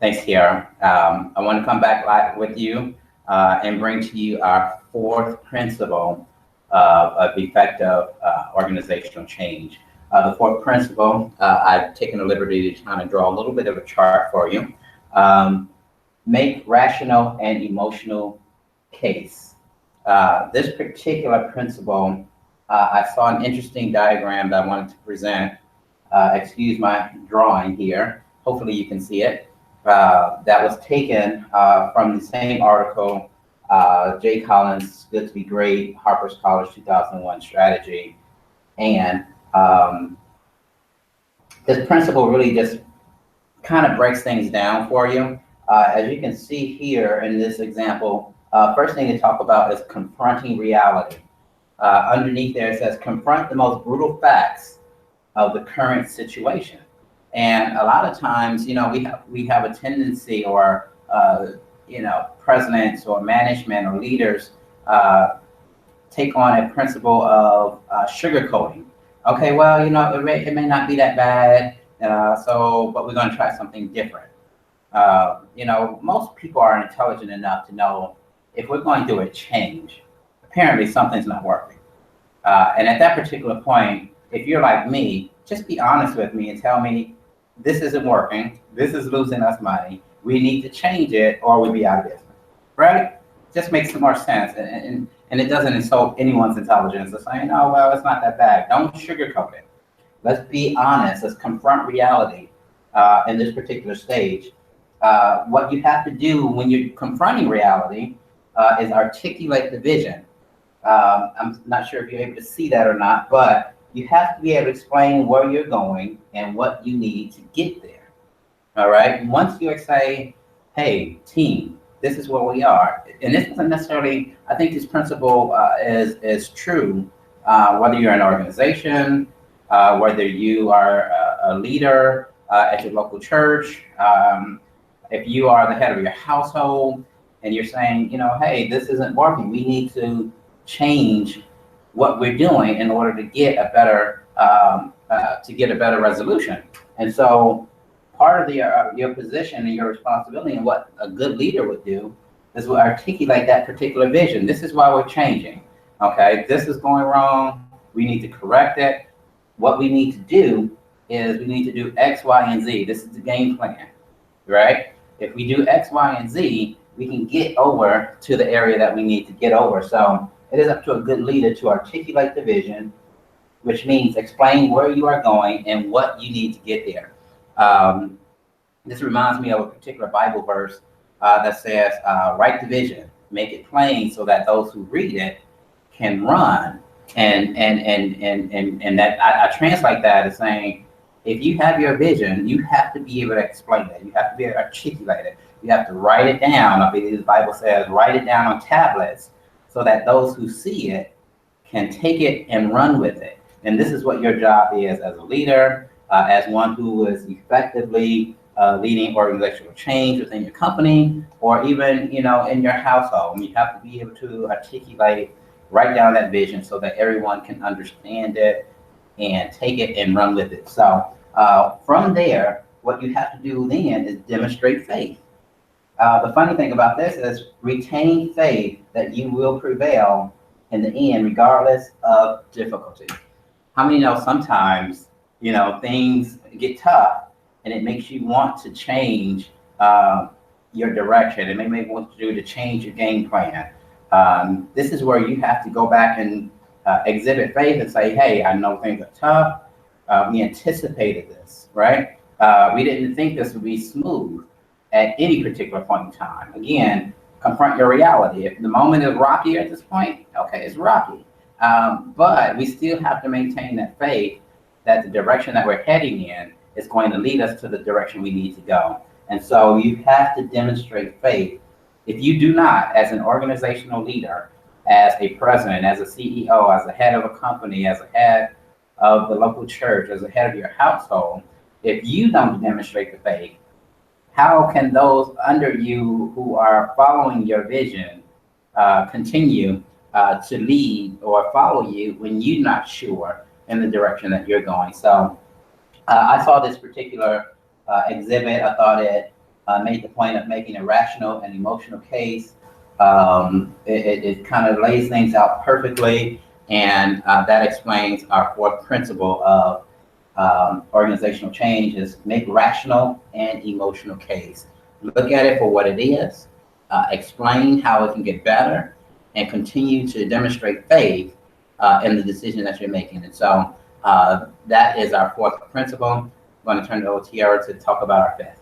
Thanks, Kiara. I want to come back live with you and bring to you our fourth principle of effective organizational change. The fourth principle, I've taken the liberty to kind of draw a little bit of a chart for you. Um, Make rational and emotional case. This particular principle, I saw an interesting diagram that I wanted to present. Excuse my drawing here. Hopefully you can see it. That was taken from the same article, Jay Collins, Good to Be Great, Harper's College 2001 Strategy. And this principle really just kind of breaks things down for you. As you can see here in this example, first thing to talk about is confronting reality. Underneath there it says, confront the most brutal facts of the current situation. And a lot of times, we have a tendency, or presidents or management or leaders take on a principle of sugarcoating. Okay, well, it may not be that bad, but we're going to try something different. Most people are intelligent enough to know if we're going through a change, apparently something's not working. And at that particular point, if you're like me, just be honest with me and tell me, this isn't working, this is losing us money, we need to change it or we'll be out of business, right? Just makes some more sense. And it doesn't insult anyone's intelligence of saying, oh, well, it's not that bad. Don't sugarcoat it. Let's be honest, let's confront reality in this particular stage. What you have to do when you're confronting reality is articulate the vision. I'm not sure if you're able to see that or not, but you have to be able to explain where you're going and what you need to get there. All right. Once you say, hey, team, this is where we are. And this isn't necessarily, I think this principle is true, whether you're an organization, whether you are a leader at your local church, if you are the head of your household and you're saying, hey, this isn't working, we need to change what we're doing in order to get a better resolution. And so part of your position and your responsibility and what a good leader would do is to articulate that particular vision. This is why we're changing. Okay, this is going wrong. We need to correct it. What we need to do is we need to do X, Y, and Z. This is the game plan, right? If we do X, Y, and Z, we can get over to the area that we need to get over. So it is up to a good leader to articulate the vision, which means explain where you are going and what you need to get there. This reminds me of a particular Bible verse that says, write the vision, make it plain so that those who read it can run. And that I translate that as saying, if you have your vision, you have to be able to explain it. You have to be able to articulate it. You have to write it down. I believe the Bible says, write it down on tablets so that those who see it can take it and run with it. And this is what your job is as a leader, as one who is effectively leading organizational change within your company, or even in your household. You have to be able to articulate, write down that vision so that everyone can understand it and take it and run with it. So from there, what you have to do then is demonstrate faith. The funny thing about this is retain faith that you will prevail in the end, regardless of difficulty. How many know sometimes, things get tough and it makes you want to change your direction. It may make what to do to change your game plan. This is where you have to go back and exhibit faith and say, hey, I know things are tough. We anticipated this, right? We didn't think this would be smooth at any particular point in time. Again, confront your reality. If the moment is rocky at this point, okay, it's rocky. But we still have to maintain that faith that the direction that we're heading in is going to lead us to the direction we need to go. And so you have to demonstrate faith. If you do not, as an organizational leader, as a president, as a CEO, as a head of a company, as a head of the local church, as a head of your household, if you don't demonstrate the faith, how can those under you who are following your vision continue to lead or follow you when you're not sure in the direction that you're going? So I saw this particular exhibit. I thought it made the point of making a rational and emotional case. It kind of lays things out perfectly, and that explains our fourth principle of organizational change is make rational and emotional case. Look at it for what it is, explain how it can get better, and continue to demonstrate faith in the decision that you're making. And so that is our fourth principle. I'm going to turn it over to Tiara to talk about our fifth.